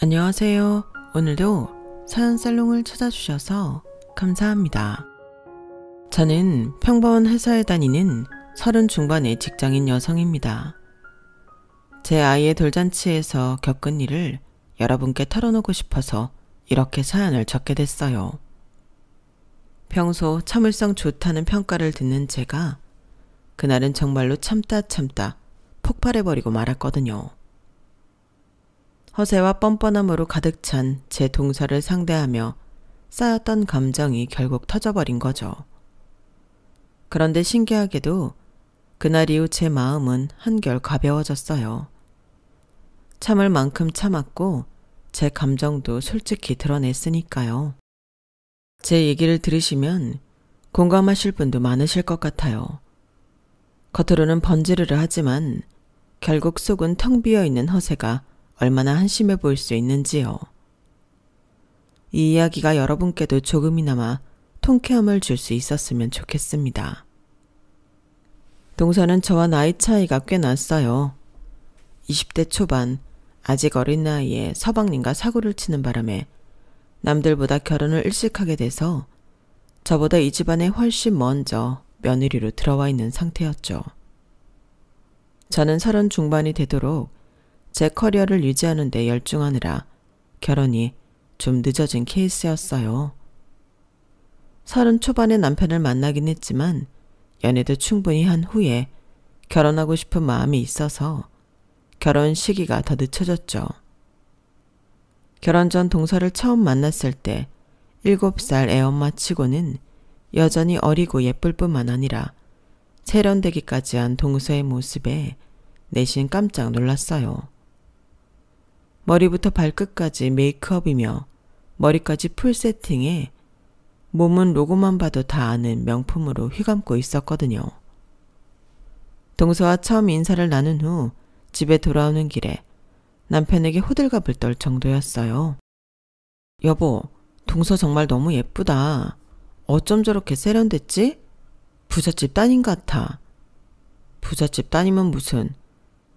안녕하세요. 오늘도 사연살롱을 찾아주셔서 감사합니다. 저는 평범한 회사에 다니는 30 중반의 직장인 여성입니다. 제 아이의 돌잔치에서 겪은 일을 여러분께 털어놓고 싶어서 이렇게 사연을 적게 됐어요. 평소 참을성 좋다는 평가를 듣는 제가 그날은 정말로 참다 폭발해버리고 말았거든요. 허세와 뻔뻔함으로 가득 찬 제 동서를 상대하며 쌓였던 감정이 결국 터져버린 거죠. 그런데 신기하게도 그날 이후 제 마음은 한결 가벼워졌어요. 참을 만큼 참았고 제 감정도 솔직히 드러냈으니까요. 제 얘기를 들으시면 공감하실 분도 많으실 것 같아요. 겉으로는 번지르르 하지만 결국 속은 텅 비어있는 허세가 얼마나 한심해 보일 수 있는지요. 이 이야기가 여러분께도 조금이나마 통쾌함을 줄 수 있었으면 좋겠습니다. 동서는 저와 나이 차이가 꽤 났어요. 20대 초반, 아직 어린 나이에 서방님과 사고를 치는 바람에 남들보다 결혼을 일찍 하게 돼서 저보다 이 집안에 훨씬 먼저 며느리로 들어와 있는 상태였죠. 저는 30 중반이 되도록 제 커리어를 유지하는 데 열중하느라 결혼이 좀 늦어진 케이스였어요. 30 초반에 남편을 만나긴 했지만 연애도 충분히 한 후에 결혼하고 싶은 마음이 있어서 결혼 시기가 더 늦춰졌죠. 결혼 전 동서를 처음 만났을 때 7살 애엄마 치고는 여전히 어리고 예쁠 뿐만 아니라 세련되기까지 한 동서의 모습에 내심 깜짝 놀랐어요. 머리부터 발끝까지 메이크업이며 머리까지 풀 세팅에 몸은 로고만 봐도 다 아는 명품으로 휘감고 있었거든요. 동서와 처음 인사를 나눈 후 집에 돌아오는 길에 남편에게 호들갑을 떨 정도였어요. 여보, 동서 정말 너무 예쁘다. 어쩜 저렇게 세련됐지? 부잣집 따님 같아. 부잣집 따님은 무슨,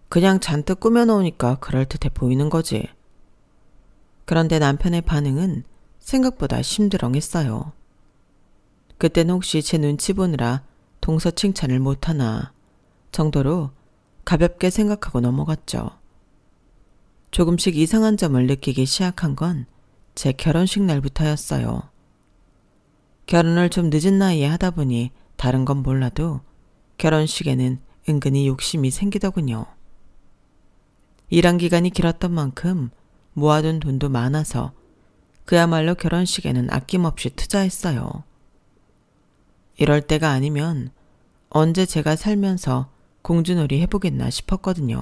그냥 잔뜩 꾸며놓으니까 그럴듯해 보이는 거지. 그런데 남편의 반응은 생각보다 심드렁했어요. 그땐 혹시 제 눈치 보느라 동서 칭찬을 못하나 정도로 가볍게 생각하고 넘어갔죠. 조금씩 이상한 점을 느끼기 시작한 건 제 결혼식 날부터였어요. 결혼을 좀 늦은 나이에 하다 보니 다른 건 몰라도 결혼식에는 은근히 욕심이 생기더군요. 일한 기간이 길었던 만큼 모아둔 돈도 많아서 그야말로 결혼식에는 아낌없이 투자했어요. 이럴 때가 아니면 언제 제가 살면서 공주놀이 해보겠나 싶었거든요.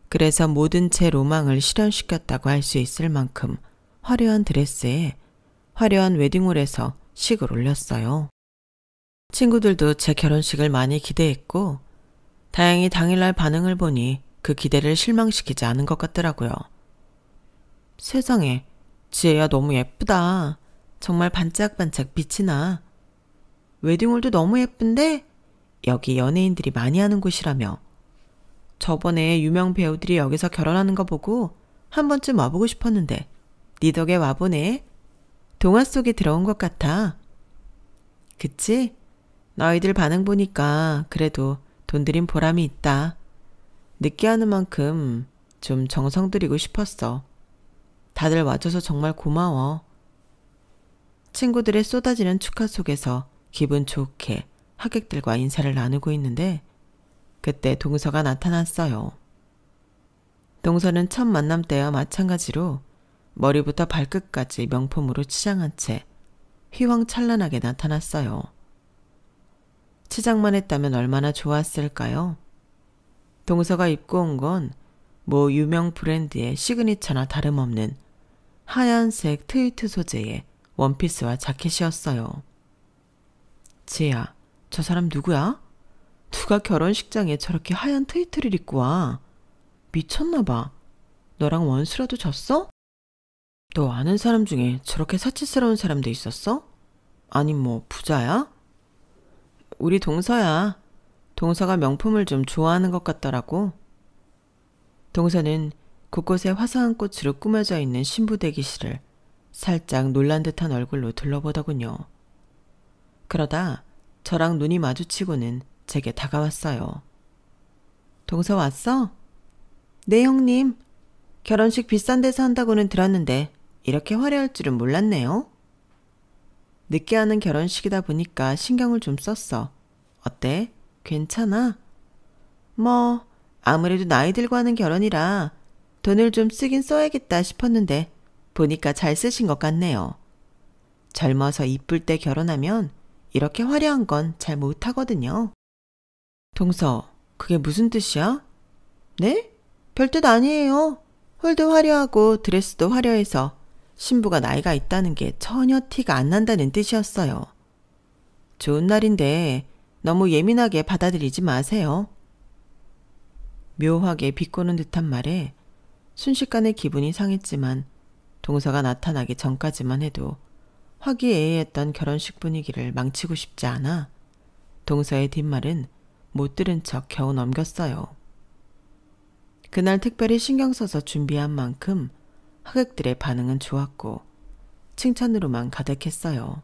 그래서 모든 제 로망을 실현시켰다고 할 수 있을 만큼 화려한 드레스에 화려한 웨딩홀에서 식을 올렸어요. 친구들도 제 결혼식을 많이 기대했고 다행히 당일날 반응을 보니 그 기대를 실망시키지 않은 것 같더라고요. 세상에, 지혜야 너무 예쁘다. 정말 반짝반짝 빛이 나. 웨딩홀도 너무 예쁜데 여기 연예인들이 많이 하는 곳이라며. 저번에 유명 배우들이 여기서 결혼하는 거 보고 한 번쯤 와보고 싶었는데 네 덕에 와보네. 동화 속에 들어온 것 같아. 그치? 너희들 반응 보니까 그래도 돈 들인 보람이 있다. 늦게 하는 만큼 좀 정성 들이고 싶었어. 다들 와줘서 정말 고마워. 친구들의 쏟아지는 축하 속에서 기분 좋게 하객들과 인사를 나누고 있는데 그때 동서가 나타났어요. 동서는 첫 만남 때와 마찬가지로 머리부터 발끝까지 명품으로 치장한 채 휘황찬란하게 나타났어요. 치장만 했다면 얼마나 좋았을까요? 동서가 입고 온 건 뭐 유명 브랜드의 시그니처나 다름없는 하얀색 트위트 소재의 원피스와 자켓이었어요. 지혜야, 저 사람 누구야? 누가 결혼식장에 저렇게 하얀 트위트를 입고 와? 미쳤나봐. 너랑 원수라도 졌어? 너 아는 사람 중에 저렇게 사치스러운 사람도 있었어? 아니 뭐 부자야? 우리 동서야. 동서가 명품을 좀 좋아하는 것 같더라고. 동서는 곳곳에 화사한 꽃으로 꾸며져 있는 신부 대기실을 살짝 놀란 듯한 얼굴로 둘러보더군요. 그러다 저랑 눈이 마주치고는 제게 다가왔어요. 동서 왔어? 네, 형님. 결혼식 비싼 데서 한다고는 들었는데 이렇게 화려할 줄은 몰랐네요. 늦게 하는 결혼식이다 보니까 신경을 좀 썼어. 어때? 괜찮아? 뭐 아무래도 나이 들고 하는 결혼이라 돈을 좀 쓰긴 써야겠다 싶었는데 보니까 잘 쓰신 것 같네요. 젊어서 이쁠 때 결혼하면 이렇게 화려한 건 잘 못하거든요. 동서, 그게 무슨 뜻이야? 네? 별 뜻 아니에요. 홀도 화려하고 드레스도 화려해서 신부가 나이가 있다는 게 전혀 티가 안 난다는 뜻이었어요. 좋은 날인데 너무 예민하게 받아들이지 마세요. 묘하게 비꼬는 듯한 말에 순식간에 기분이 상했지만 동서가 나타나기 전까지만 해도 화기애애했던 결혼식 분위기를 망치고 싶지 않아 동서의 뒷말은 못 들은 척 겨우 넘겼어요. 그날 특별히 신경 써서 준비한 만큼 하객들의 반응은 좋았고 칭찬으로만 가득했어요.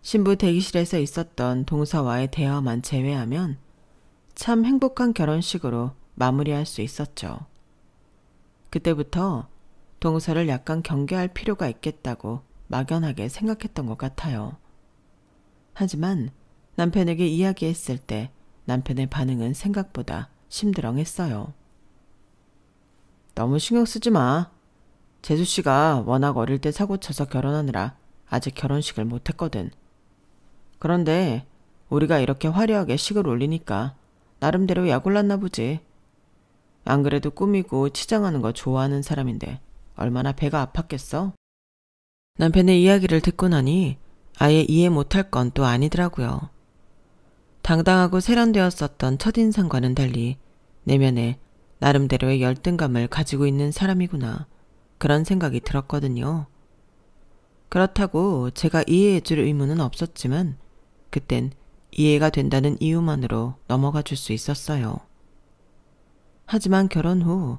신부 대기실에서 있었던 동서와의 대화만 제외하면 참 행복한 결혼식으로 마무리할 수 있었죠. 그때부터 동서를 약간 경계할 필요가 있겠다고 막연하게 생각했던 것 같아요. 하지만 남편에게 이야기했을 때 남편의 반응은 생각보다 심드렁했어요. 너무 신경 쓰지 마. 재수씨가 워낙 어릴 때 사고 쳐서 결혼하느라 아직 결혼식을 못했거든. 그런데 우리가 이렇게 화려하게 식을 올리니까 나름대로 약올랐나 보지. 안 그래도 꾸미고 치장하는 거 좋아하는 사람인데 얼마나 배가 아팠겠어? 남편의 이야기를 듣고 나니 아예 이해 못할 건 또 아니더라고요. 당당하고 세련되었었던 첫인상과는 달리 내면에 나름대로의 열등감을 가지고 있는 사람이구나. 그런 생각이 들었거든요. 그렇다고 제가 이해해줄 의무는 없었지만 그땐 이해가 된다는 이유만으로 넘어가 줄 수 있었어요. 하지만 결혼 후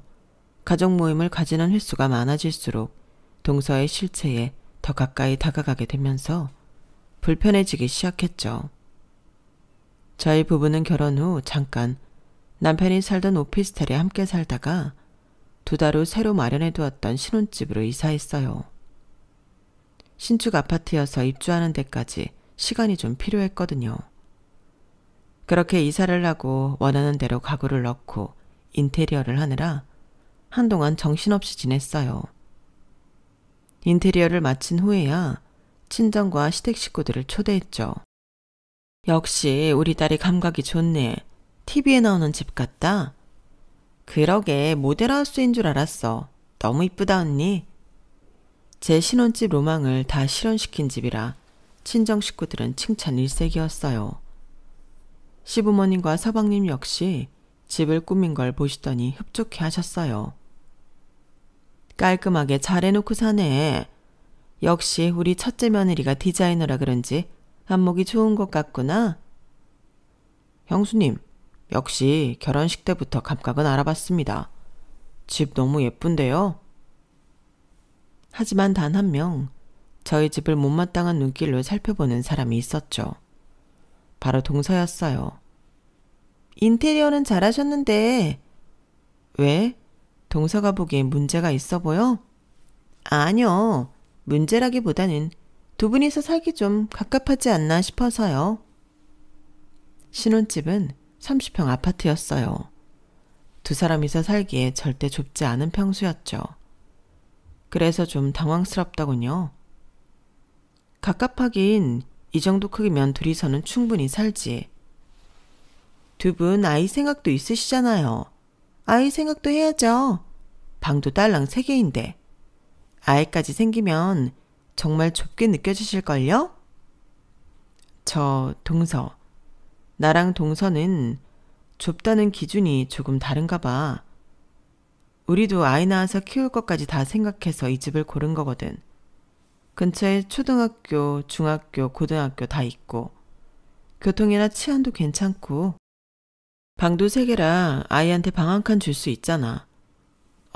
가족 모임을 가지는 횟수가 많아질수록 동서의 실체에 더 가까이 다가가게 되면서 불편해지기 시작했죠. 저희 부부는 결혼 후 잠깐 남편이 살던 오피스텔에 함께 살다가 2달 후 새로 마련해 두었던 신혼집으로 이사했어요. 신축 아파트여서 입주하는 데까지 시간이 좀 필요했거든요. 그렇게 이사를 하고 원하는 대로 가구를 넣고 인테리어를 하느라 한동안 정신없이 지냈어요. 인테리어를 마친 후에야 친정과 시댁 식구들을 초대했죠. 역시 우리 딸이 감각이 좋네. TV에 나오는 집 같다. 그러게 모델하우스인 줄 알았어. 너무 이쁘다 언니. 제 신혼집 로망을 다 실현시킨 집이라 친정 식구들은 칭찬 일색이었어요. 시부모님과 서방님 역시 집을 꾸민 걸 보시더니 흡족해 하셨어요. 깔끔하게 잘 해놓고 사네. 역시 우리 첫째 며느리가 디자이너라 그런지 안목이 좋은 것 같구나. 형수님, 역시 결혼식 때부터 감각은 알아봤습니다. 집 너무 예쁜데요? 하지만 단 한 명, 저희 집을 못마땅한 눈길로 살펴보는 사람이 있었죠. 바로 동서였어요. 인테리어는 잘하셨는데 왜? 동서가 보기엔 문제가 있어 보여? 아니요. 문제라기보다는 두 분이서 살기 좀 갑갑하지 않나 싶어서요. 신혼집은 30평 아파트였어요. 두 사람이서 살기에 절대 좁지 않은 평수였죠. 그래서 좀 당황스럽더군요. 갑갑하긴 이 정도 크기면 둘이서는 충분히 살지. 두 분 아이 생각도 있으시잖아요. 아이 생각도 해야죠. 방도 딸랑 3개인데. 아이까지 생기면 정말 좁게 느껴지실걸요? 저 동서. 나랑 동서는 좁다는 기준이 조금 다른가 봐. 우리도 아이 낳아서 키울 것까지 다 생각해서 이 집을 고른 거거든. 근처에 초등학교, 중학교, 고등학교 다 있고 교통이나 치안도 괜찮고 방도 3개라 아이한테 방 한 칸 줄 수 있잖아.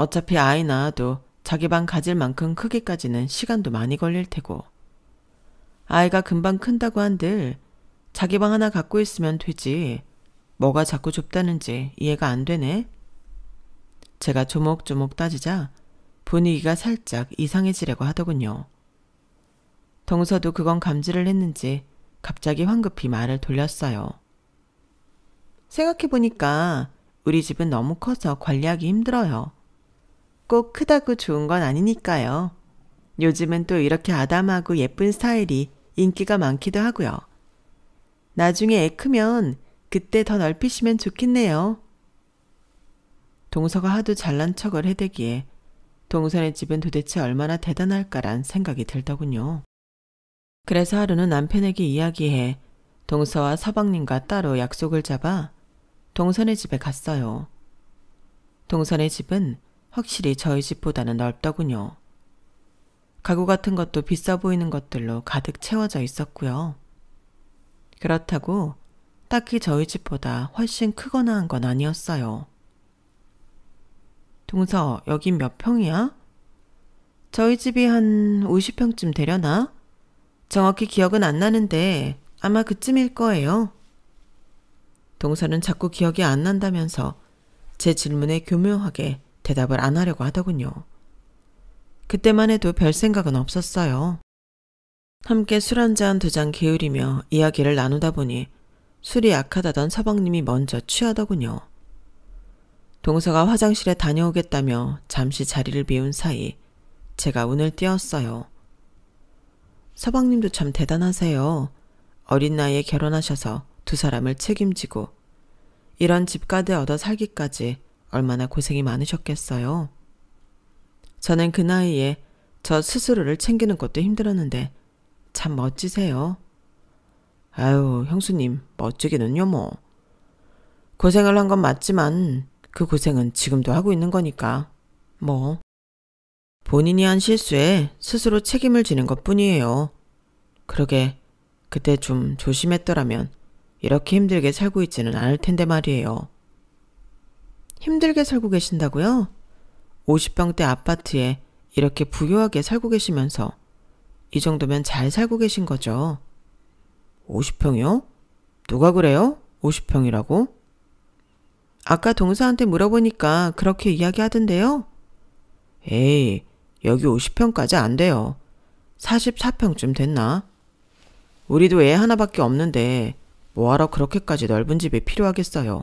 어차피 아이 낳아도 자기 방 가질 만큼 크기까지는 시간도 많이 걸릴 테고. 아이가 금방 큰다고 한들 자기 방 하나 갖고 있으면 되지. 뭐가 자꾸 좁다는지 이해가 안 되네. 제가 조목조목 따지자 분위기가 살짝 이상해지려고 하더군요. 동서도 그건 감지를 했는지 갑자기 황급히 말을 돌렸어요. 생각해보니까 우리 집은 너무 커서 관리하기 힘들어요. 꼭 크다고 좋은 건 아니니까요. 요즘은 또 이렇게 아담하고 예쁜 스타일이 인기가 많기도 하고요. 나중에 애 크면 그때 더 넓히시면 좋겠네요. 동서가 하도 잘난 척을 해대기에 동선의 집은 도대체 얼마나 대단할까란 생각이 들더군요. 그래서 하루는 남편에게 이야기해 동서와 서방님과 따로 약속을 잡아 동선의 집에 갔어요. 동선의 집은 확실히 저희 집보다는 넓더군요. 가구 같은 것도 비싸 보이는 것들로 가득 채워져 있었고요. 그렇다고 딱히 저희 집보다 훨씬 크거나 한 건 아니었어요. 동서, 여긴 몇 평이야? 저희 집이 한 50평쯤 되려나? 정확히 기억은 안 나는데 아마 그쯤일 거예요. 동서는 자꾸 기억이 안 난다면서 제 질문에 교묘하게 대답을 안 하려고 하더군요. 그때만 해도 별 생각은 없었어요. 함께 술 한 잔 두 잔 게으리며 이야기를 나누다 보니 술이 약하다던 서방님이 먼저 취하더군요. 동서가 화장실에 다녀오겠다며 잠시 자리를 비운 사이 제가 운을 띄웠어요. 서방님도 참 대단하세요. 어린 나이에 결혼하셔서 두 사람을 책임지고 이런 집가드 얻어 살기까지 얼마나 고생이 많으셨겠어요. 저는 그 나이에 저 스스로를 챙기는 것도 힘들었는데 참 멋지세요. 아유, 형수님 멋지기는요 뭐. 고생을 한 건 맞지만 그 고생은 지금도 하고 있는 거니까 뭐. 본인이 한 실수에 스스로 책임을 지는 것뿐이에요. 그러게 그때 좀 조심했더라면 이렇게 힘들게 살고 있지는 않을 텐데 말이에요. 힘들게 살고 계신다고요? 50평대 아파트에 이렇게 부유하게 살고 계시면서 이 정도면 잘 살고 계신 거죠. 50평이요? 누가 그래요? 50평이라고? 아까 동서한테 물어보니까 그렇게 이야기하던데요. 에이, 여기 50평까지 안 돼요. 44평쯤 됐나? 우리도 애 하나밖에 없는데 뭐하러 그렇게까지 넓은 집이 필요하겠어요.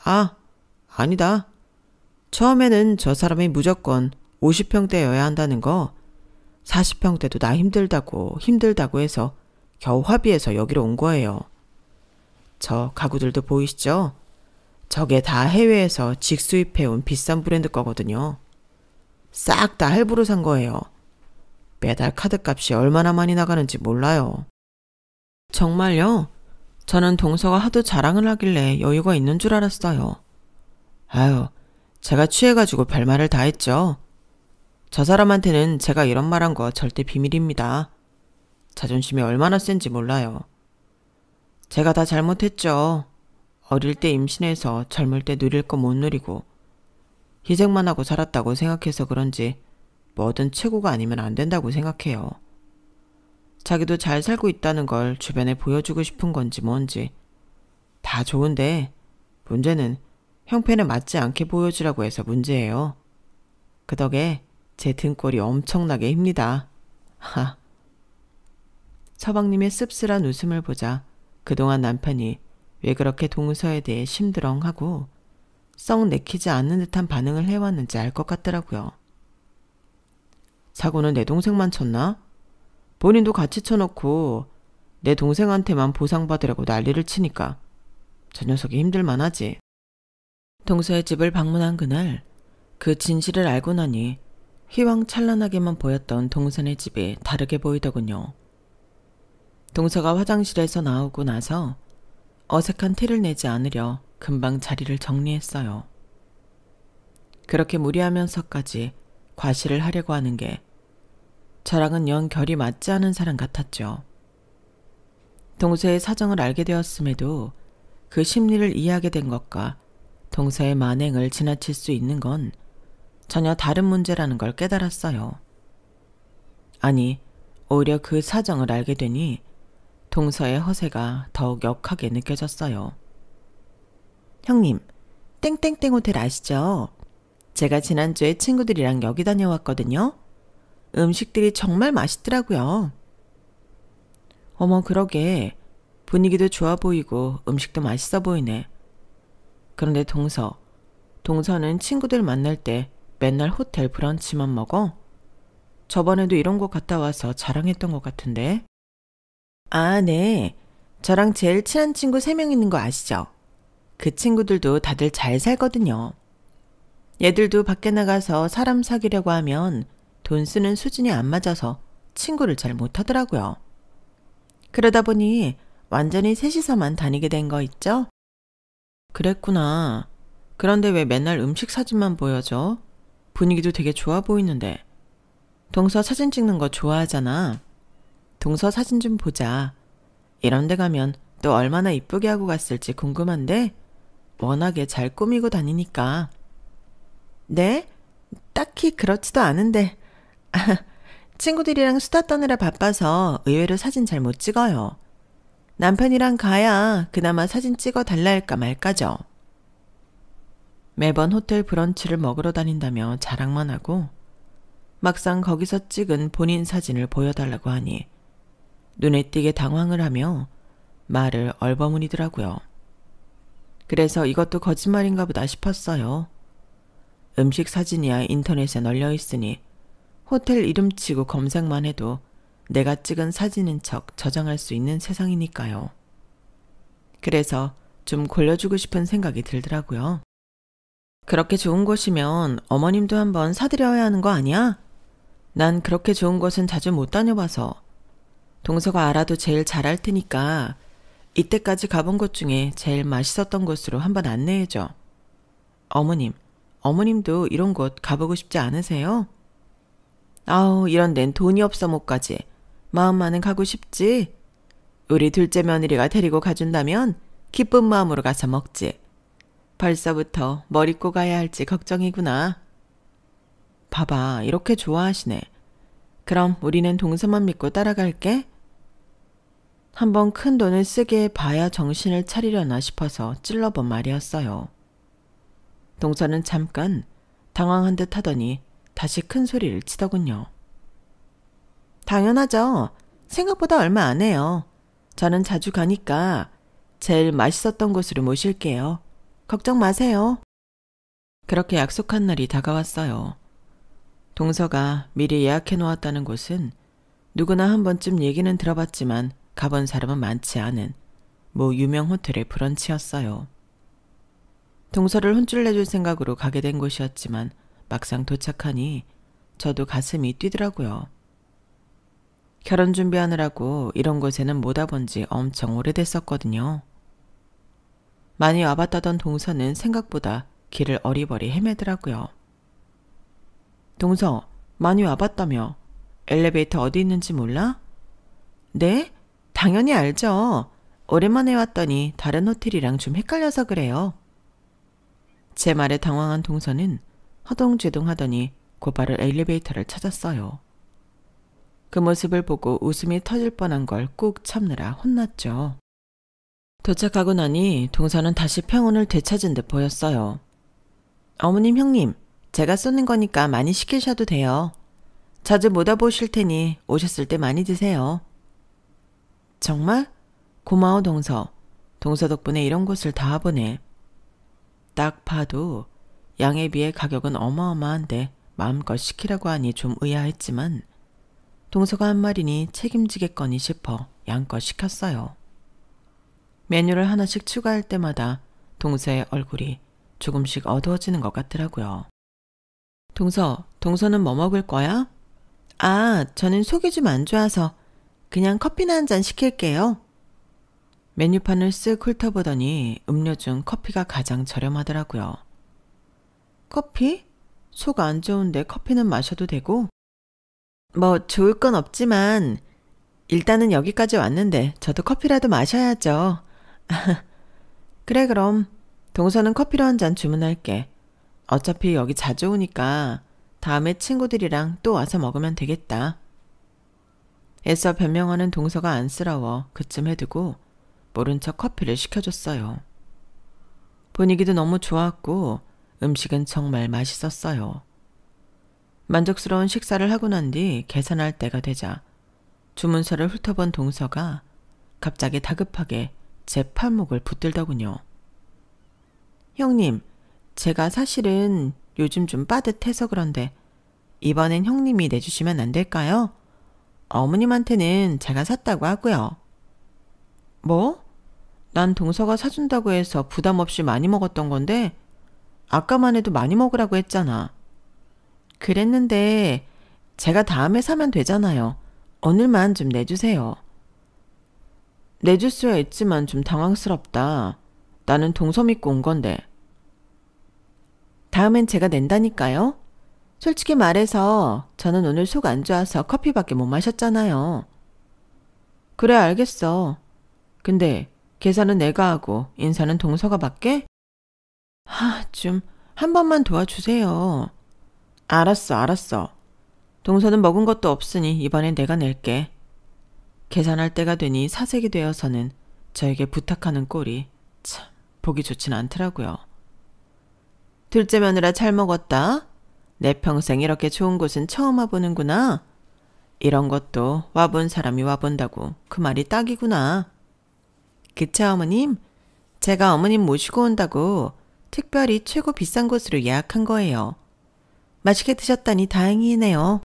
아, 아니다. 처음에는 저 사람이 무조건 50평대여야 한다는 거 40평대도 나 힘들다고 해서 겨우 합의해서 여기로 온 거예요. 저 가구들도 보이시죠? 저게 다 해외에서 직수입해온 비싼 브랜드 거거든요. 싹 다 할부로 산 거예요. 매달 카드값이 얼마나 많이 나가는지 몰라요. 정말요? 저는 동서가 하도 자랑을 하길래 여유가 있는 줄 알았어요. 아유, 제가 취해가지고 별말을 다 했죠. 저 사람한테는 제가 이런 말 한 거 절대 비밀입니다. 자존심이 얼마나 센지 몰라요. 제가 다 잘못했죠. 어릴 때 임신해서 젊을 때 누릴 거 못 누리고 희생만 하고 살았다고 생각해서 그런지 뭐든 최고가 아니면 안 된다고 생각해요. 자기도 잘 살고 있다는 걸 주변에 보여주고 싶은 건지 뭔지 다 좋은데 문제는 형편에 맞지 않게 보여주라고 해서 문제예요. 그 덕에 제 등골이 엄청나게 힙니다. 하. 서방님의 씁쓸한 웃음을 보자 그동안 남편이 왜 그렇게 동서에 대해 심드렁하고 썩 내키지 않는 듯한 반응을 해왔는지 알 것 같더라고요. 사고는 내 동생만 쳤나? 본인도 같이 쳐놓고 내 동생한테만 보상받으려고 난리를 치니까 저 녀석이 힘들만 하지. 동서의 집을 방문한 그날 그 진실을 알고 나니 휘황찬란하게만 보였던 동선의 집이 다르게 보이더군요. 동서가 화장실에서 나오고 나서 어색한 티를 내지 않으려 금방 자리를 정리했어요. 그렇게 무리하면서까지 과시를 하려고 하는 게 저랑은 영 결이 맞지 않은 사람 같았죠. 동서의 사정을 알게 되었음에도 그 심리를 이해하게 된 것과 동서의 만행을 지나칠 수 있는 건 전혀 다른 문제라는 걸 깨달았어요. 아니, 오히려 그 사정을 알게 되니 동서의 허세가 더욱 역하게 느껴졌어요. 형님, 땡땡땡 호텔 아시죠? 제가 지난주에 친구들이랑 여기 다녀왔거든요. 음식들이 정말 맛있더라고요. 어머, 그러게. 분위기도 좋아 보이고 음식도 맛있어 보이네. 그런데 동서는 친구들 만날 때 맨날 호텔 브런치만 먹어? 저번에도 이런 곳 갔다 와서 자랑했던 것 같은데. 아, 네. 저랑 제일 친한 친구 3명 있는 거 아시죠? 그 친구들도 다들 잘 살거든요. 얘들도 밖에 나가서 사람 사귀려고 하면 돈 쓰는 수준이 안 맞아서 친구를 잘 못하더라고요. 그러다 보니 완전히 셋이서만 다니게 된 거 있죠? 그랬구나. 그런데 왜 맨날 음식 사진만 보여줘? 분위기도 되게 좋아 보이는데. 동서 사진 찍는 거 좋아하잖아. 동서 사진 좀 보자. 이런 데 가면 또 얼마나 이쁘게 하고 갔을지 궁금한데 워낙에 잘 꾸미고 다니니까. 네? 딱히 그렇지도 않은데. 친구들이랑 수다 떠느라 바빠서 의외로 사진 잘 못 찍어요. 남편이랑 가야 그나마 사진 찍어 달라 할까 말까죠. 매번 호텔 브런치를 먹으러 다닌다며 자랑만 하고 막상 거기서 찍은 본인 사진을 보여달라고 하니 눈에 띄게 당황을 하며 말을 얼버무리더라고요. 그래서 이것도 거짓말인가 보다 싶었어요. 음식 사진이야 인터넷에 널려 있으니 호텔 이름 치고 검색만 해도 내가 찍은 사진인 척 저장할 수 있는 세상이니까요. 그래서 좀 골려주고 싶은 생각이 들더라고요. 그렇게 좋은 곳이면 어머님도 한번 사드려야 하는 거 아니야? 난 그렇게 좋은 곳은 자주 못 다녀봐서. 동서가 알아도 제일 잘할 테니까 이때까지 가본 곳 중에 제일 맛있었던 곳으로 한번 안내해줘. 어머님도 이런 곳 가보고 싶지 않으세요? 아우, 이런 데는 돈이 없어 못 가지. 마음만은 가고 싶지. 우리 둘째 며느리가 데리고 가준다면 기쁜 마음으로 가서 먹지. 벌써부터 뭘 입고 가야 할지 걱정이구나. 봐봐, 이렇게 좋아하시네. 그럼 우리는 동서만 믿고 따라갈게. 한번 큰 돈을 쓰게 봐야 정신을 차리려나 싶어서 찔러본 말이었어요. 동서는 잠깐 당황한 듯 하더니 다시 큰 소리를 치더군요. 당연하죠. 생각보다 얼마 안 해요. 저는 자주 가니까 제일 맛있었던 곳으로 모실게요. 걱정 마세요. 그렇게 약속한 날이 다가왔어요. 동서가 미리 예약해 놓았다는 곳은 누구나 한 번쯤 얘기는 들어봤지만 가본 사람은 많지 않은 모 유명 호텔의 브런치였어요. 동서를 혼쭐내줄 생각으로 가게 된 곳이었지만 막상 도착하니 저도 가슴이 뛰더라고요. 결혼 준비하느라고 이런 곳에는 못 와본 지 엄청 오래됐었거든요. 많이 와봤다던 동서는 생각보다 길을 어리버리 헤매더라고요. 동서, 많이 와봤다며? 엘리베이터 어디 있는지 몰라? 네? 당연히 알죠. 오랜만에 왔더니 다른 호텔이랑 좀 헷갈려서 그래요. 제 말에 당황한 동서는 허둥지둥 하더니 곧바로 엘리베이터를 찾았어요. 그 모습을 보고 웃음이 터질 뻔한 걸 꾹 참느라 혼났죠. 도착하고 나니 동서는 다시 평온을 되찾은 듯 보였어요. 어머님, 형님, 제가 쏘는 거니까 많이 시키셔도 돼요. 자주 못 와보실 테니 오셨을 때 많이 드세요. 정말? 고마워, 동서. 동서 덕분에 이런 곳을 다 와보네. 딱 봐도 양에 비해 가격은 어마어마한데 마음껏 시키라고 하니 좀 의아했지만 동서가 한 말이니 책임지겠거니 싶어 양껏 시켰어요. 메뉴를 하나씩 추가할 때마다 동서의 얼굴이 조금씩 어두워지는 것 같더라고요. 동서는 뭐 먹을 거야? 아, 저는 속이 좀 안 좋아서 그냥 커피나 한 잔 시킬게요. 메뉴판을 쓱 훑어보더니 음료 중 커피가 가장 저렴하더라고요. 커피? 속 안 좋은데 커피는 마셔도 되고? 뭐 좋을 건 없지만 일단은 여기까지 왔는데 저도 커피라도 마셔야죠. 그래, 그럼 동서는 커피로 한 잔 주문할게. 어차피 여기 자주 오니까 다음에 친구들이랑 또 와서 먹으면 되겠다. 애써 변명하는 동서가 안쓰러워 그쯤 해두고 모른 척 커피를 시켜줬어요. 분위기도 너무 좋았고 음식은 정말 맛있었어요. 만족스러운 식사를 하고 난 뒤 계산할 때가 되자 주문서를 훑어본 동서가 갑자기 다급하게 제 팔목을 붙들더군요. 형님, 제가 사실은 요즘 좀 빠듯해서 그런데 이번엔 형님이 내주시면 안 될까요? 어머님한테는 제가 샀다고 하고요. 뭐? 난 동서가 사준다고 해서 부담 없이 많이 먹었던 건데 아까만 해도 많이 먹으라고 했잖아. 그랬는데 제가 다음에 사면 되잖아요. 오늘만 좀 내주세요. 내줄 수야 있지만 좀 당황스럽다. 나는 동서 믿고 온 건데. 다음엔 제가 낸다니까요. 솔직히 말해서 저는 오늘 속 안 좋아서 커피밖에 못 마셨잖아요. 그래 알겠어. 근데 계산은 내가 하고 인사는 동서가 받게? 좀 한 번만 도와주세요. 알았어. 동서는 먹은 것도 없으니 이번엔 내가 낼게. 계산할 때가 되니 사색이 되어서는 저에게 부탁하는 꼴이 참 보기 좋진 않더라고요. 둘째 며느라 잘 먹었다. 내 평생 이렇게 좋은 곳은 처음 와보는구나. 이런 것도 와본 사람이 와본다고 그 말이 딱이구나. 그쵸 어머님? 제가 어머님 모시고 온다고 특별히 최고 비싼 곳으로 예약한 거예요. 맛있게 드셨다니 다행이네요.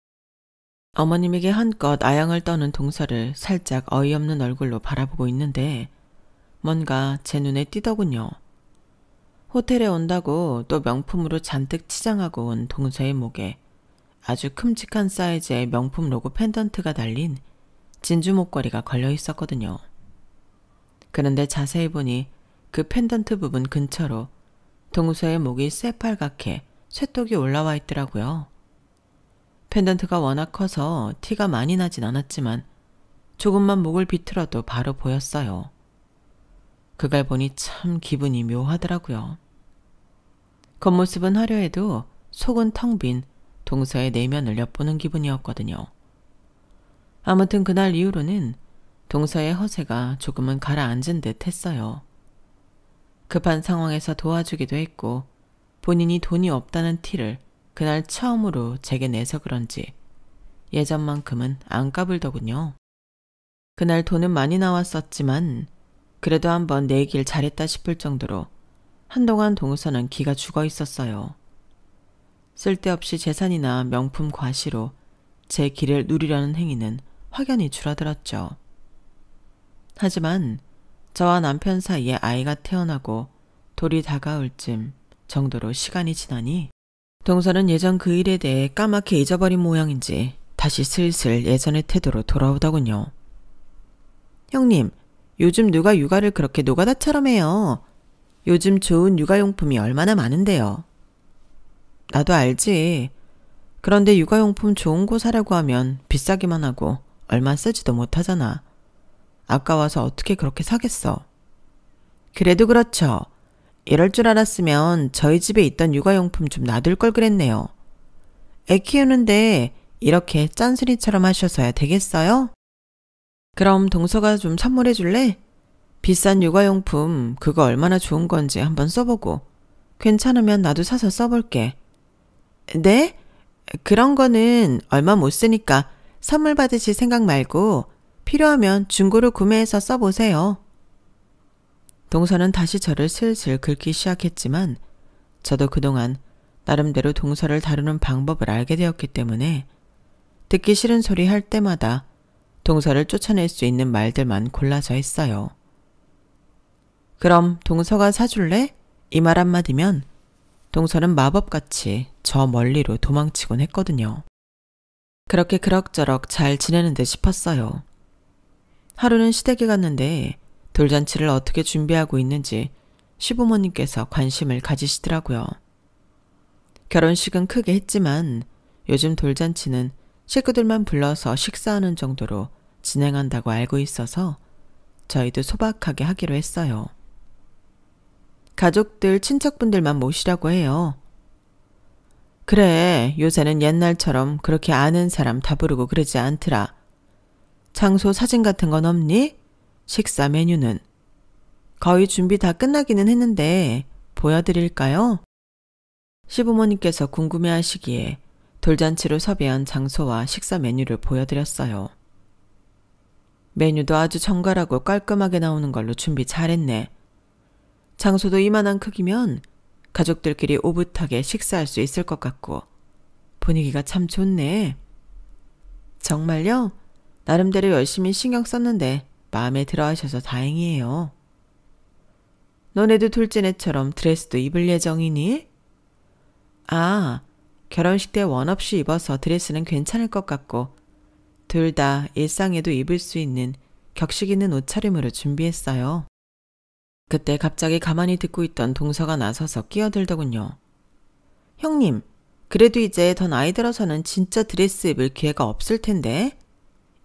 어머님에게 한껏 아양을 떠는 동서를 살짝 어이없는 얼굴로 바라보고 있는데 뭔가 제 눈에 띄더군요. 호텔에 온다고 또 명품으로 잔뜩 치장하고 온 동서의 목에 아주 큼직한 사이즈의 명품 로고 펜던트가 달린 진주 목걸이가 걸려 있었거든요. 그런데 자세히 보니 그 펜던트 부분 근처로 동서의 목이 새빨갛게 쇠독이 올라와 있더라고요. 펜던트가 워낙 커서 티가 많이 나진 않았지만 조금만 목을 비틀어도 바로 보였어요. 그걸 보니 참 기분이 묘하더라고요. 겉모습은 화려해도 속은 텅 빈 동서의 내면을 엿보는 기분이었거든요. 아무튼 그날 이후로는 동서의 허세가 조금은 가라앉은 듯 했어요. 급한 상황에서 도와주기도 했고 본인이 돈이 없다는 티를 그날 처음으로 제게 내서 그런지 예전만큼은 안 까불더군요. 그날 돈은 많이 나왔었지만 그래도 한번 내길 잘했다 싶을 정도로 한동안 동서는 기가 죽어 있었어요. 쓸데없이 재산이나 명품 과시로 제 기를 누리려는 행위는 확연히 줄어들었죠. 하지만 저와 남편 사이에 아이가 태어나고 돌이 다가올 쯤 정도로 시간이 지나니 동서는 예전 그 일에 대해 까맣게 잊어버린 모양인지 다시 슬슬 예전의 태도로 돌아오더군요. 형님, 요즘 누가 육아를 그렇게 노가다처럼 해요. 요즘 좋은 육아용품이 얼마나 많은데요. 나도 알지. 그런데 육아용품 좋은 거 사려고 하면 비싸기만 하고 얼마 쓰지도 못하잖아. 아까워서 어떻게 그렇게 사겠어. 그래도 그렇죠. 이럴 줄 알았으면 저희 집에 있던 육아용품 좀 놔둘 걸 그랬네요. 애 키우는데 이렇게 짠소리처럼 하셔서야 되겠어요? 그럼 동서가 좀 선물해 줄래? 비싼 육아용품 그거 얼마나 좋은 건지 한번 써보고 괜찮으면 나도 사서 써볼게. 네? 그런 거는 얼마 못 쓰니까 선물 받으실 생각 말고 필요하면 중고로 구매해서 써보세요. 동서는 다시 저를 슬슬 긁기 시작했지만 저도 그동안 나름대로 동서를 다루는 방법을 알게 되었기 때문에 듣기 싫은 소리 할 때마다 동서를 쫓아낼 수 있는 말들만 골라서 했어요. 그럼 동서가 사줄래? 이 말 한마디면 동서는 마법같이 저 멀리로 도망치곤 했거든요. 그렇게 그럭저럭 잘 지내는 듯 싶었어요. 하루는 시댁에 갔는데 돌잔치를 어떻게 준비하고 있는지 시부모님께서 관심을 가지시더라고요. 결혼식은 크게 했지만 요즘 돌잔치는 식구들만 불러서 식사하는 정도로 진행한다고 알고 있어서 저희도 소박하게 하기로 했어요. 가족들, 친척분들만 모시라고 해요. 그래, 요새는 옛날처럼 그렇게 아는 사람 다 부르고 그러지 않더라. 장소 사진 같은 건 없니? 식사 메뉴는? 거의 준비 다 끝나기는 했는데 보여드릴까요? 시부모님께서 궁금해하시기에 돌잔치로 섭외한 장소와 식사 메뉴를 보여드렸어요. 메뉴도 아주 정갈하고 깔끔하게 나오는 걸로 준비 잘했네. 장소도 이만한 크기면 가족들끼리 오붓하게 식사할 수 있을 것 같고 분위기가 참 좋네. 정말요? 나름대로 열심히 신경 썼는데 마음에 들어 하셔서 다행이에요. 너네도 둘째네처럼 드레스도 입을 예정이니? 아, 결혼식 때 원 없이 입어서 드레스는 괜찮을 것 같고 둘 다 일상에도 입을 수 있는 격식 있는 옷차림으로 준비했어요. 그때 갑자기 가만히 듣고 있던 동서가 나서서 끼어들더군요. 형님, 그래도 이제 더 나이 들어서는 진짜 드레스 입을 기회가 없을 텐데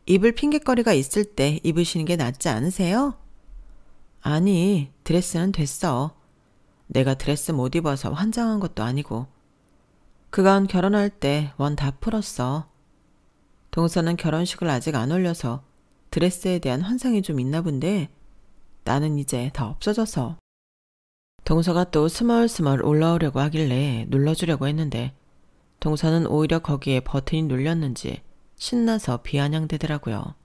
입을 핑곗거리가 있을 때 입으시는 게 낫지 않으세요? 아니, 드레스는 됐어. 내가 드레스 못 입어서 환장한 것도 아니고 그간 결혼할 때 원 다 풀었어. 동서는 결혼식을 아직 안 올려서 드레스에 대한 환상이 좀 있나 본데 나는 이제 다 없어져서. 동서가 또 스멀스멀 올라오려고 하길래 눌러주려고 했는데 동서는 오히려 거기에 버튼이 눌렸는지 신나서 비아냥대더라고요.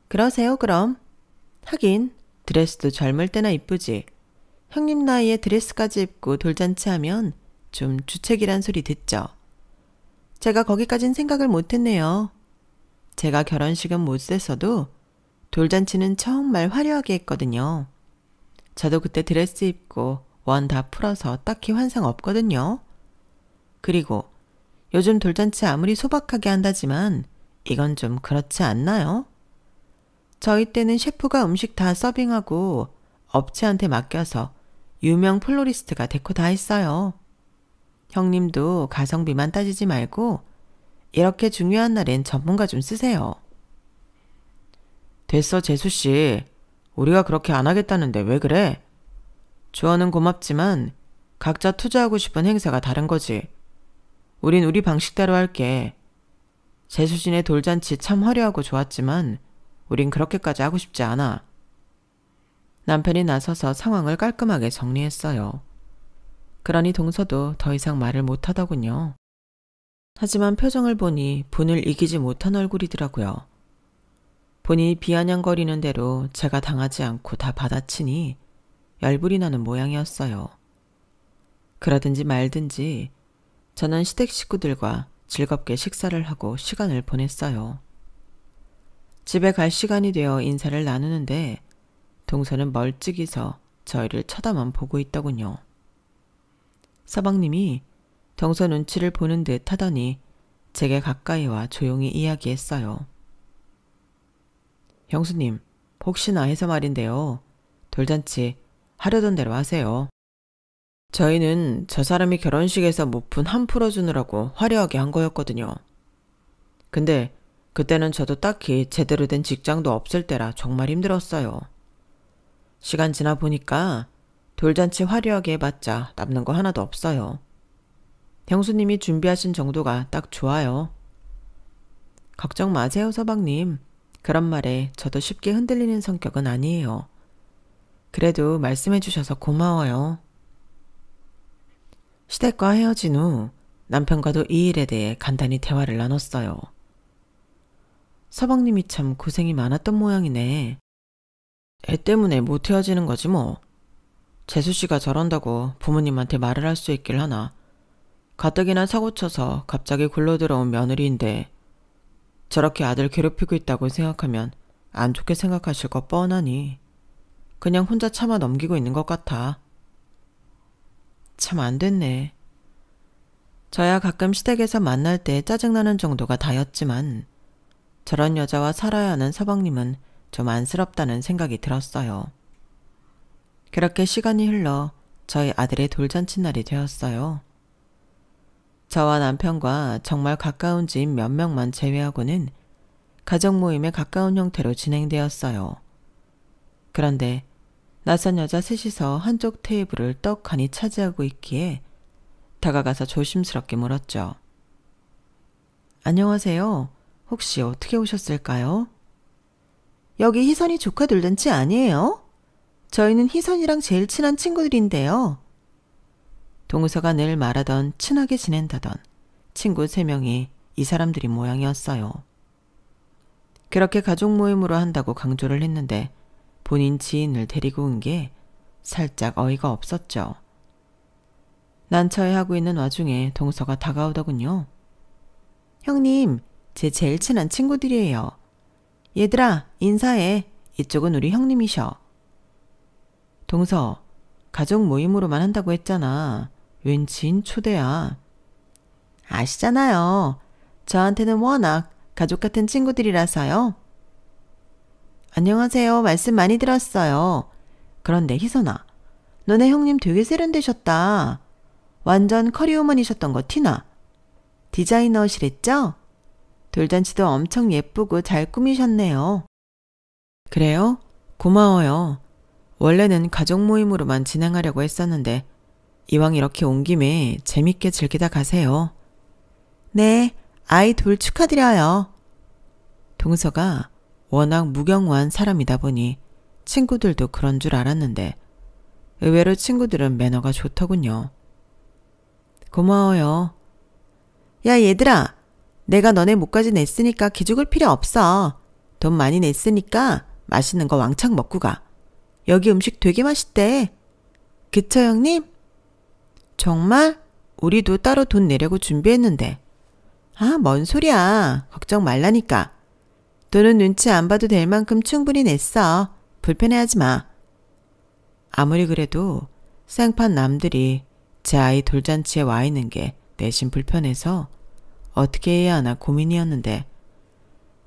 그러세요 그럼. 하긴 드레스도 젊을 때나 이쁘지. 형님 나이에 드레스까지 입고 돌잔치 하면 좀 주책이란 소리 듣죠. 제가 거기까진 생각을 못했네요. 제가 결혼식은 못 셌어도 돌잔치는 정말 화려하게 했거든요. 저도 그때 드레스 입고 원 다 풀어서 딱히 환상 없거든요. 그리고 요즘 돌잔치 아무리 소박하게 한다지만 이건 좀 그렇지 않나요? 저희 때는 셰프가 음식 다 서빙하고 업체한테 맡겨서 유명 플로리스트가 데코 다 했어요. 형님도 가성비만 따지지 말고 이렇게 중요한 날엔 전문가 좀 쓰세요. 됐어, 재수씨. 우리가 그렇게 안 하겠다는데 왜 그래? 조언은 고맙지만 각자 투자하고 싶은 행사가 다른 거지. 우린 우리 방식대로 할게. 재수진의 돌잔치 참 화려하고 좋았지만 우린 그렇게까지 하고 싶지 않아. 남편이 나서서 상황을 깔끔하게 정리했어요. 그러니 동서도 더 이상 말을 못하더군요. 하지만 표정을 보니 분을 이기지 못한 얼굴이더라고요. 본인이 비아냥거리는 대로 제가 당하지 않고 다 받아치니 열불이 나는 모양이었어요. 그러든지 말든지 저는 시댁 식구들과 즐겁게 식사를 하고 시간을 보냈어요. 집에 갈 시간이 되어 인사를 나누는데 동서는 멀찍이 서 저희를 쳐다만 보고 있더군요. 서방님이 동서 눈치를 보는 듯 하더니 제게 가까이 와 조용히 이야기했어요. 형수님, 혹시나 해서 말인데요. 돌잔치 하려던 대로 하세요. 저희는 저 사람이 결혼식에서 모품 한 풀어주느라고 화려하게 한 거였거든요. 근데 그때는 저도 딱히 제대로 된 직장도 없을 때라 정말 힘들었어요. 시간 지나 보니까 돌잔치 화려하게 해봤자 남는 거 하나도 없어요. 형수님이 준비하신 정도가 딱 좋아요. 걱정 마세요, 서방님. 그런 말에 저도 쉽게 흔들리는 성격은 아니에요. 그래도 말씀해 주셔서 고마워요. 시댁과 헤어진 후 남편과도 이 일에 대해 간단히 대화를 나눴어요. 서방님이 참 고생이 많았던 모양이네. 애 때문에 못 헤어지는 거지 뭐. 재수씨가 저런다고 부모님한테 말을 할 수 있길 하나. 가뜩이나 사고쳐서 갑자기 굴러들어온 며느리인데 저렇게 아들 괴롭히고 있다고 생각하면 안 좋게 생각하실 거 뻔하니 그냥 혼자 참아 넘기고 있는 것 같아. 참 안 됐네. 저야 가끔 시댁에서 만날 때 짜증나는 정도가 다였지만 저런 여자와 살아야 하는 서방님은 좀 안쓰럽다는 생각이 들었어요. 그렇게 시간이 흘러 저희 아들의 돌잔치 날이 되었어요. 저와 남편과 정말 가까운 지인 몇 명만 제외하고는 가족 모임에 가까운 형태로 진행되었어요. 그런데 낯선 여자 셋이서 한쪽 테이블을 떡하니 차지하고 있기에 다가가서 조심스럽게 물었죠. 안녕하세요. 혹시 어떻게 오셨을까요? 여기 희선이 조카 돌잔치 아니에요? 저희는 희선이랑 제일 친한 친구들인데요. 동서가 늘 말하던 친하게 지낸다던 친구 3명이 이 사람들이 모양이었어요. 그렇게 가족 모임으로 한다고 강조를 했는데 본인 지인을 데리고 온 게 살짝 어이가 없었죠. 난처해하고 있는 와중에 동서가 다가오더군요. 형님, 제 제일 친한 친구들이에요. 얘들아, 인사해. 이쪽은 우리 형님이셔. 동서, 가족 모임으로만 한다고 했잖아. 웬 지인 초대야. 아시잖아요. 저한테는 워낙 가족 같은 친구들이라서요. 안녕하세요. 말씀 많이 들었어요. 그런데 희선아, 너네 형님 되게 세련되셨다. 완전 커리우먼이셨던 거 티나. 디자이너시랬죠? 돌잔치도 엄청 예쁘고 잘 꾸미셨네요. 그래요? 고마워요. 원래는 가족 모임으로만 진행하려고 했었는데 이왕 이렇게 온 김에 재밌게 즐기다 가세요. 네, 아이 둘 축하드려요. 동서가 워낙 무경한 사람이다 보니 친구들도 그런 줄 알았는데 의외로 친구들은 매너가 좋더군요. 고마워요. 야 얘들아, 내가 너네 목까지 냈으니까 기죽을 필요 없어. 돈 많이 냈으니까 맛있는 거 왕창 먹고 가. 여기 음식 되게 맛있대. 그쵸 형님? 정말? 우리도 따로 돈 내려고 준비했는데. 아, 뭔 소리야. 걱정 말라니까. 돈은 눈치 안 봐도 될 만큼 충분히 냈어. 불편해하지 마. 아무리 그래도 생판 남들이 제 아이 돌잔치에 와 있는 게 내심 불편해서 어떻게 해야 하나 고민이었는데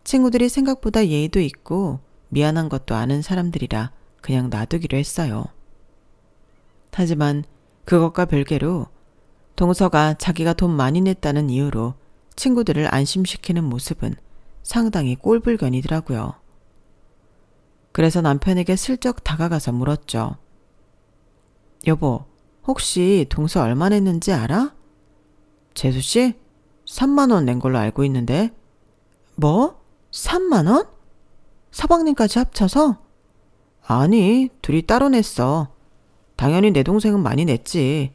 친구들이 생각보다 예의도 있고 미안한 것도 아는 사람들이라 그냥 놔두기로 했어요. 하지만 그것과 별개로 동서가 자기가 돈 많이 냈다는 이유로 친구들을 안심시키는 모습은 상당히 꼴불견이더라고요. 그래서 남편에게 슬쩍 다가가서 물었죠. 여보, 혹시 동서 얼마 냈는지 알아? 재수씨? 3만 원 낸 걸로 알고 있는데. 뭐? 3만 원? 서방님까지 합쳐서? 아니, 둘이 따로 냈어. 당연히 내 동생은 많이 냈지.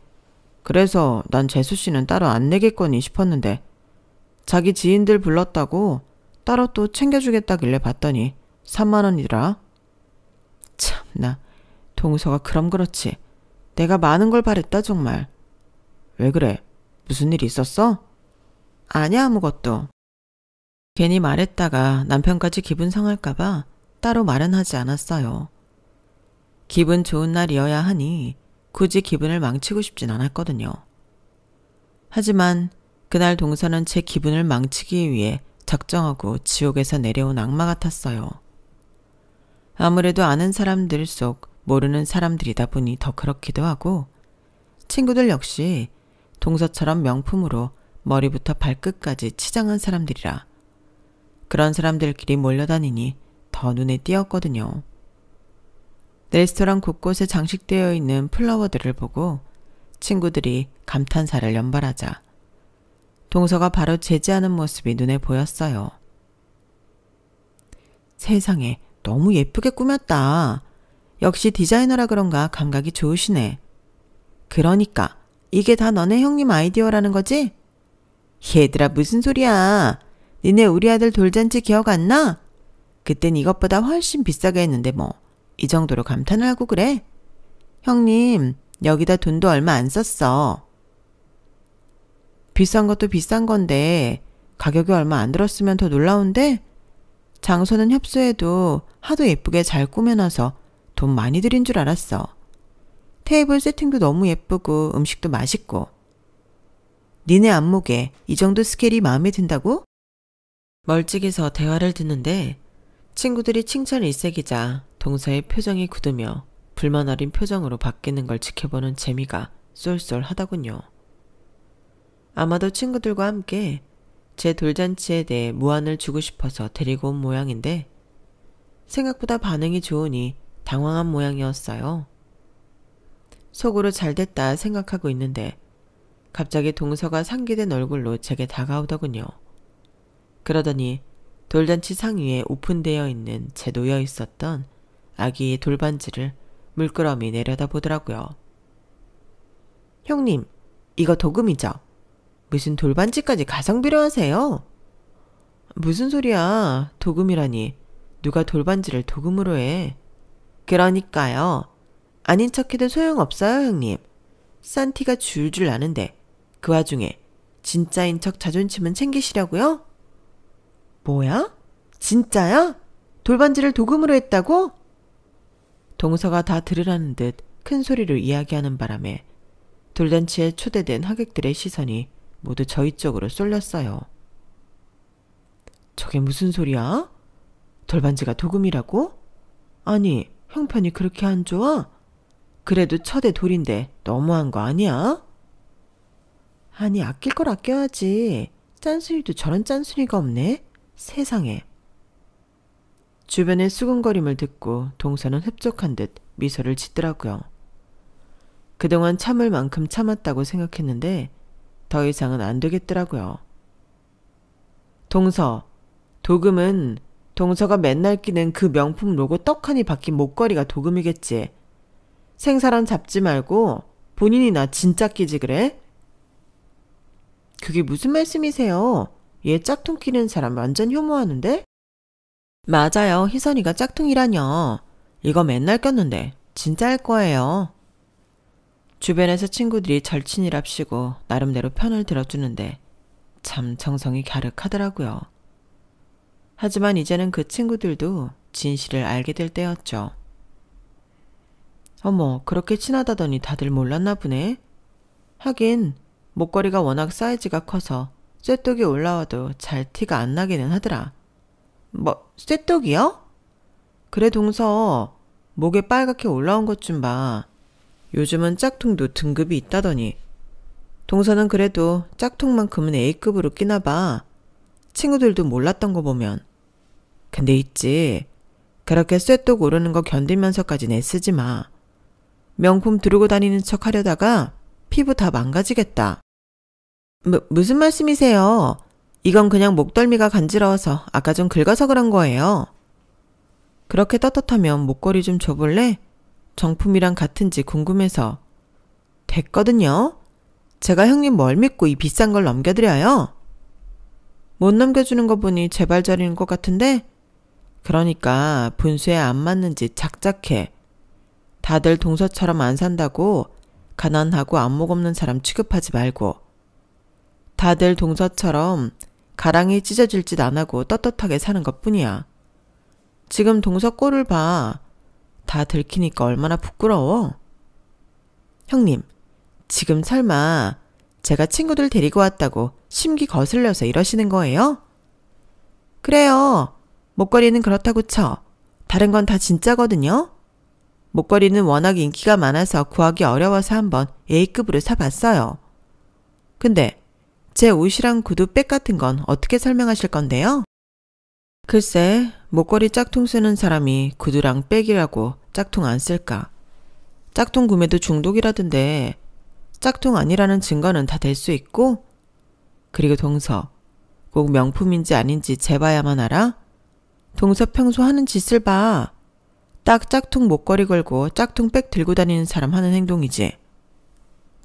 그래서 난 재수씨는 따로 안 내겠거니 싶었는데 자기 지인들 불렀다고 따로 또 챙겨주겠다길래 봤더니 3만 원이더라. 참나, 동서가 그럼 그렇지. 내가 많은 걸 바랬다 정말. 왜 그래? 무슨 일 있었어? 아니야, 아무것도. 괜히 말했다가 남편까지 기분 상할까봐 따로 말은 하지 않았어요. 기분 좋은 날이어야 하니 굳이 기분을 망치고 싶진 않았거든요. 하지만 그날 동서는 제 기분을 망치기 위해 작정하고 지옥에서 내려온 악마 같았어요. 아무래도 아는 사람들 속 모르는 사람들이다 보니 더 그렇기도 하고 친구들 역시 동서처럼 명품으로 머리부터 발끝까지 치장한 사람들이라 그런 사람들끼리 몰려다니니 더 눈에 띄었거든요. 레스토랑 곳곳에 장식되어 있는 플라워들을 보고 친구들이 감탄사를 연발하자 동서가 바로 제지하는 모습이 눈에 보였어요. 세상에, 너무 예쁘게 꾸몄다. 역시 디자이너라 그런가 감각이 좋으시네. 그러니까 이게 다 너네 형님 아이디어라는 거지? 얘들아, 무슨 소리야. 니네 우리 아들 돌잔치 기억 안 나? 그땐 이것보다 훨씬 비싸게 했는데 뭐 이 정도로 감탄을 하고 그래? 형님, 여기다 돈도 얼마 안 썼어. 비싼 것도 비싼 건데 가격이 얼마 안 들었으면 더 놀라운데? 장소는 협소해도 하도 예쁘게 잘 꾸며놔서 돈 많이 들인 줄 알았어. 테이블 세팅도 너무 예쁘고 음식도 맛있고. 니네 안목에 이 정도 스케일이 마음에 든다고? 멀찍이서 대화를 듣는데 친구들이 칭찬 일색이자 동서의 표정이 굳으며 불만 어린 표정으로 바뀌는 걸 지켜보는 재미가 쏠쏠하더군요. 아마도 친구들과 함께 제 돌잔치에 대해 무안을 주고 싶어서 데리고 온 모양인데 생각보다 반응이 좋으니 당황한 모양이었어요. 속으로 잘됐다 생각하고 있는데 갑자기 동서가 상기된 얼굴로 제게 다가오더군요. 그러더니 돌잔치 상위에 오픈되어 있는 채 놓여 있었던 아기의 돌반지를 물끄러미 내려다보더라고요. 형님, 이거 도금이죠? 무슨 돌반지까지 가성비로 하세요? 무슨 소리야. 도금이라니. 누가 돌반지를 도금으로 해. 그러니까요. 아닌 척해도 소용없어요, 형님. 싼 티가 줄줄 나는데 그 와중에 진짜인 척 자존심은 챙기시려고요? 뭐야? 진짜야? 돌반지를 도금으로 했다고? 동서가 다 들으라는 듯 큰 소리로 이야기하는 바람에 돌잔치에 초대된 하객들의 시선이 모두 저희 쪽으로 쏠렸어요. 저게 무슨 소리야? 돌반지가 도금이라고? 아니, 형편이 그렇게 안 좋아? 그래도 첫애 돌인데 너무한 거 아니야? 아니, 아낄 걸 아껴야지. 짠순이도 저런 짠순이가 없네. 세상에. 주변의 수군거림을 듣고 동서는 흡족한 듯 미소를 짓더라고요. 그동안 참을 만큼 참았다고 생각했는데 더 이상은 안 되겠더라고요. 동서, 도금은 동서가 맨날 끼는 그 명품 로고 떡하니 박힌 목걸이가 도금이겠지. 생사람 잡지 말고 본인이 나 진짜 끼지 그래? 그게 무슨 말씀이세요? 얘 짝퉁 끼는 사람 완전 혐오하는데? 맞아요. 희선이가 짝퉁이라뇨. 이거 맨날 꼈는데 진짜 할 거예요. 주변에서 친구들이 절친이랍시고 나름대로 편을 들어주는데 참 정성이 갸륵하더라고요. 하지만 이제는 그 친구들도 진실을 알게 될 때였죠. 어머, 그렇게 친하다더니 다들 몰랐나 보네. 하긴 목걸이가 워낙 사이즈가 커서 쇠독이 올라와도 잘 티가 안 나기는 하더라. 뭐, 쇠독이요? 그래, 동서. 목에 빨갛게 올라온 것 좀 봐. 요즘은 짝퉁도 등급이 있다더니. 동서는 그래도 짝퉁만큼은 A급으로 끼나 봐. 친구들도 몰랐던 거 보면. 근데 있지. 그렇게 쇠독 오르는 거 견디면서까지 애쓰지 마. 명품 두르고 다니는 척 하려다가 피부 다 망가지겠다. 무슨 말씀이세요? 이건 그냥 목덜미가 간지러워서 아까 좀 긁어서 그런 거예요. 그렇게 떳떳하면 목걸이 좀 줘볼래? 정품이랑 같은지 궁금해서. 됐거든요. 제가 형님 뭘 믿고 이 비싼 걸 넘겨드려요? 못 넘겨주는 거 보니 제발저리는 것 같은데? 그러니까 분수에 안 맞는지 작작해. 다들 동서처럼 안 산다고 가난하고 안목 없는 사람 취급하지 말고. 다들 동서처럼 가랑이 찢어질 짓 안 하고 떳떳하게 사는 것뿐이야. 지금 동서 꼴을 봐. 다 들키니까 얼마나 부끄러워. 형님, 지금 설마 제가 친구들 데리고 왔다고 심기 거슬려서 이러시는 거예요? 그래요. 목걸이는 그렇다고 쳐. 다른 건 다 진짜거든요. 목걸이는 워낙 인기가 많아서 구하기 어려워서 한번 A급으로 사봤어요. 근데 제 옷이랑 구두 백 같은 건 어떻게 설명하실 건데요? 글쎄, 목걸이 짝퉁 쓰는 사람이 구두랑 백이라고 짝퉁 안 쓸까? 짝퉁 구매도 중독이라던데 짝퉁 아니라는 증거는 다 될 수 있고? 그리고 동서, 꼭 명품인지 아닌지 재봐야만 알아? 동서 평소 하는 짓을 봐. 딱 짝퉁 목걸이 걸고 짝퉁 백 들고 다니는 사람 하는 행동이지.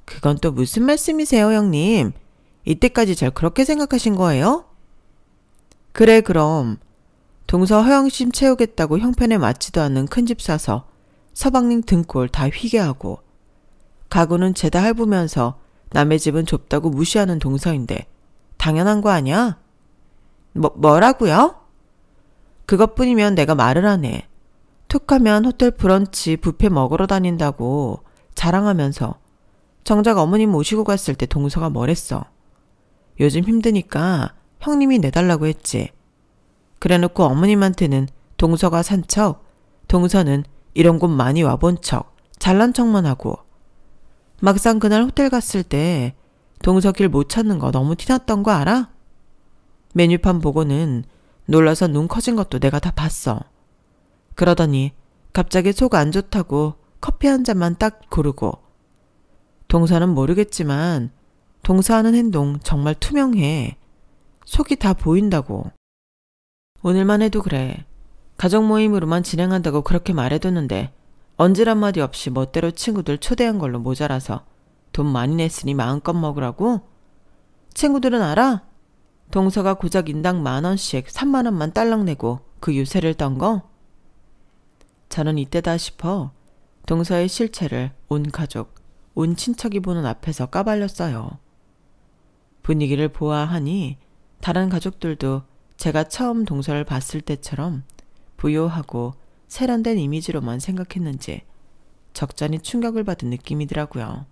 그건 또 무슨 말씀이세요, 형님? 이때까지 절 그렇게 생각하신 거예요? 그래, 그럼. 동서 허영심 채우겠다고 형편에 맞지도 않는 큰 집 사서 서방님 등골 다 휘게 하고 가구는 죄다 할부면서 남의 집은 좁다고 무시하는 동서인데 당연한 거 아니야? 뭐라고요? 그것뿐이면 내가 말을 하네. 툭하면 호텔 브런치 뷔페 먹으러 다닌다고 자랑하면서 정작 어머님 모시고 갔을 때 동서가 뭐랬어? 요즘 힘드니까 형님이 내달라고 했지. 그래놓고 어머님한테는 동서가 산 척, 동서는 이런 곳 많이 와본 척, 잘난 척만 하고. 막상 그날 호텔 갔을 때 동서 길 못 찾는 거 너무 티났던 거 알아? 메뉴판 보고는 놀라서 눈 커진 것도 내가 다 봤어. 그러더니 갑자기 속 안 좋다고 커피 한 잔만 딱 고르고. 동서는 모르겠지만 동서하는 행동 정말 투명해. 속이 다 보인다고. 오늘만 해도 그래. 가족 모임으로만 진행한다고 그렇게 말해뒀는데 언질 한마디 없이 멋대로 친구들 초대한 걸로 모자라서 돈 많이 냈으니 마음껏 먹으라고? 친구들은 알아? 동서가 고작 인당 10,000원씩 30,000원만 딸랑 내고 그 유세를 떤 거? 저는 이때다 싶어 동서의 실체를 온 가족, 온 친척이 보는 앞에서 까발렸어요. 분위기를 보아하니 다른 가족들도 제가 처음 동서를 봤을 때처럼 부요하고 세련된 이미지로만 생각했는지 적잖이 충격을 받은 느낌이더라고요.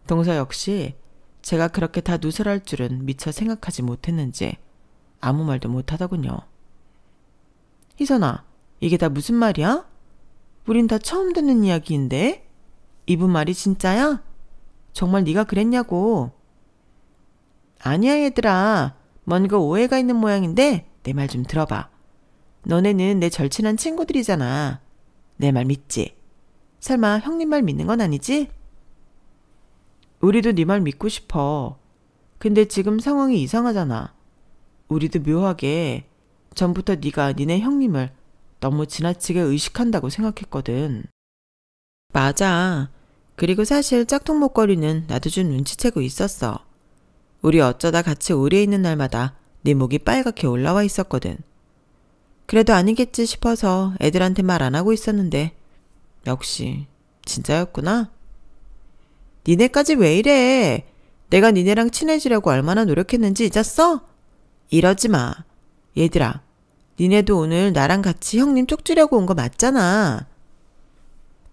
동서 역시 제가 그렇게 다 누설할 줄은 미처 생각하지 못했는지 아무 말도 못하더군요. 희선아, 이게 다 무슨 말이야? 우린 다 처음 듣는 이야기인데? 이분 말이 진짜야? 정말 네가 그랬냐고. 아니야 얘들아. 뭔가 오해가 있는 모양인데 내 말 좀 들어봐. 너네는 내 절친한 친구들이잖아. 내 말 믿지? 설마 형님 말 믿는 건 아니지? 우리도 네 말 믿고 싶어. 근데 지금 상황이 이상하잖아. 우리도 묘하게 전부터 네가 니네 형님을 너무 지나치게 의식한다고 생각했거든. 맞아. 그리고 사실 짝퉁 목걸이는 나도 좀 눈치채고 있었어. 우리 어쩌다 같이 오래 있는 날마다 네 목이 빨갛게 올라와 있었거든. 그래도 아니겠지 싶어서 애들한테 말 안 하고 있었는데 역시 진짜였구나. 니네까지 왜 이래? 내가 니네랑 친해지려고 얼마나 노력했는지 잊었어? 이러지 마. 얘들아, 니네도 오늘 나랑 같이 형님 쪽지려고 온 거 맞잖아.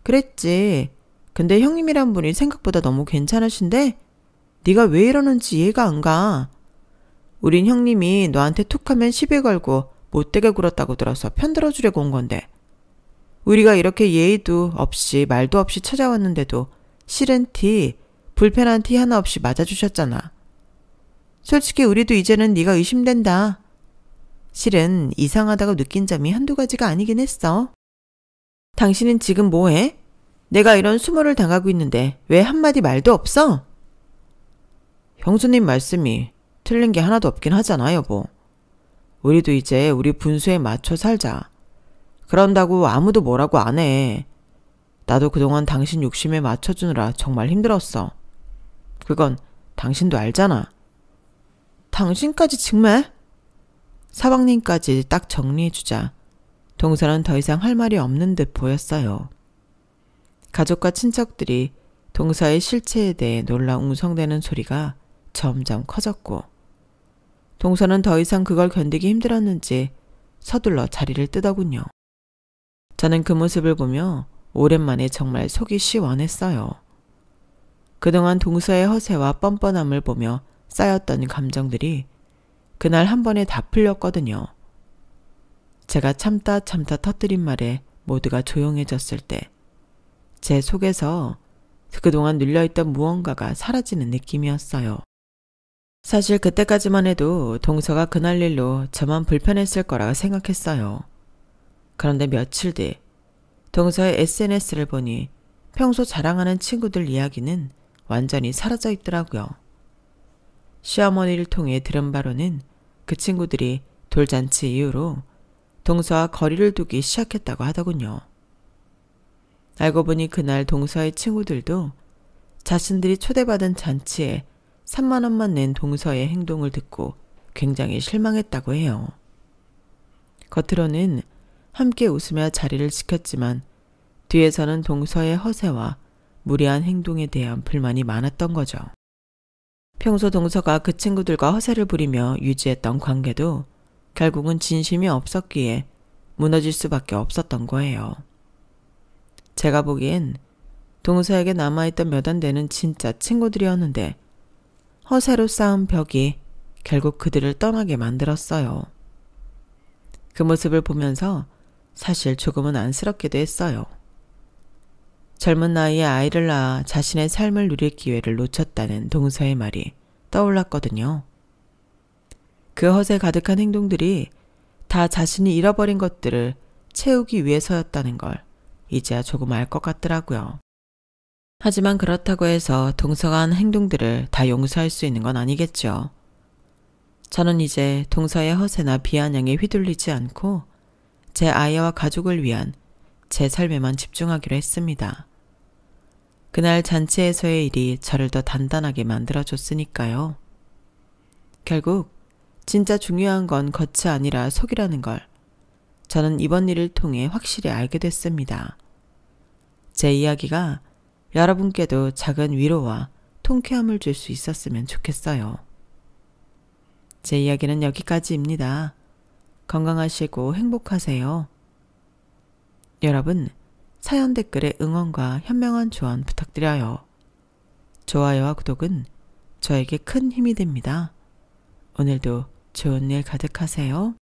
그랬지. 근데 형님이란 분이 생각보다 너무 괜찮으신데 네가 왜 이러는지 이해가 안 가. 우린 형님이 너한테 툭하면 시비 걸고 못되게 굴었다고 들어서 편들어주려고 온 건데 우리가 이렇게 예의도 없이 말도 없이 찾아왔는데도 싫은 티, 불편한 티 하나 없이 맞아주셨잖아. 솔직히 우리도 이제는 네가 의심된다. 실은 이상하다고 느낀 점이 한두 가지가 아니긴 했어. 당신은 지금 뭐해? 내가 이런 수모를 당하고 있는데 왜 한마디 말도 없어? 형수님 말씀이 틀린 게 하나도 없긴 하잖아, 여보. 우리도 이제 우리 분수에 맞춰 살자. 그런다고 아무도 뭐라고 안 해. 나도 그동안 당신 욕심에 맞춰주느라 정말 힘들었어. 그건 당신도 알잖아. 당신까지 정말? 사방님까지 딱 정리해주자 동서는 더 이상 할 말이 없는 듯 보였어요. 가족과 친척들이 동서의 실체에 대해 놀라 웅성대는 소리가 점점 커졌고 동서는 더 이상 그걸 견디기 힘들었는지 서둘러 자리를 뜨더군요. 저는 그 모습을 보며 오랜만에 정말 속이 시원했어요. 그동안 동서의 허세와 뻔뻔함을 보며 쌓였던 감정들이 그날 한 번에 다 풀렸거든요. 제가 참다 터뜨린 말에 모두가 조용해졌을 때 제 속에서 그동안 눌려있던 무언가가 사라지는 느낌이었어요. 사실 그때까지만 해도 동서가 그날 일로 저만 불편했을 거라 생각했어요. 그런데 며칠 뒤 동서의 SNS를 보니 평소 자랑하는 친구들 이야기는 완전히 사라져 있더라고요. 시어머니를 통해 들은 바로는 그 친구들이 돌잔치 이후로 동서와 거리를 두기 시작했다고 하더군요. 알고 보니 그날 동서의 친구들도 자신들이 초대받은 잔치에 30,000원만 낸 동서의 행동을 듣고 굉장히 실망했다고 해요. 겉으로는 함께 웃으며 자리를 지켰지만 뒤에서는 동서의 허세와 무례한 행동에 대한 불만이 많았던 거죠. 평소 동서가 그 친구들과 허세를 부리며 유지했던 관계도 결국은 진심이 없었기에 무너질 수밖에 없었던 거예요. 제가 보기엔 동서에게 남아있던 몇 안 되는 진짜 친구들이었는데 허세로 쌓은 벽이 결국 그들을 떠나게 만들었어요. 그 모습을 보면서 사실 조금은 안쓰럽기도 했어요. 젊은 나이에 아이를 낳아 자신의 삶을 누릴 기회를 놓쳤다는 동서의 말이 떠올랐거든요. 그 허세 가득한 행동들이 다 자신이 잃어버린 것들을 채우기 위해서였다는 걸 이제야 조금 알 것 같더라고요. 하지만 그렇다고 해서 동서가 한 행동들을 다 용서할 수 있는 건 아니겠죠. 저는 이제 동서의 허세나 비아냥에 휘둘리지 않고 제 아이와 가족을 위한 제 삶에만 집중하기로 했습니다. 그날 잔치에서의 일이 저를 더 단단하게 만들어줬으니까요. 결국 진짜 중요한 건 겉이 아니라 속이라는 걸 저는 이번 일을 통해 확실히 알게 됐습니다. 제 이야기가 여러분께도 작은 위로와 통쾌함을 줄 수 있었으면 좋겠어요. 제 이야기는 여기까지입니다. 건강하시고 행복하세요. 여러분, 사연 댓글에 응원과 현명한 조언 부탁드려요. 좋아요와 구독은 저에게 큰 힘이 됩니다. 오늘도 좋은 일 가득하세요.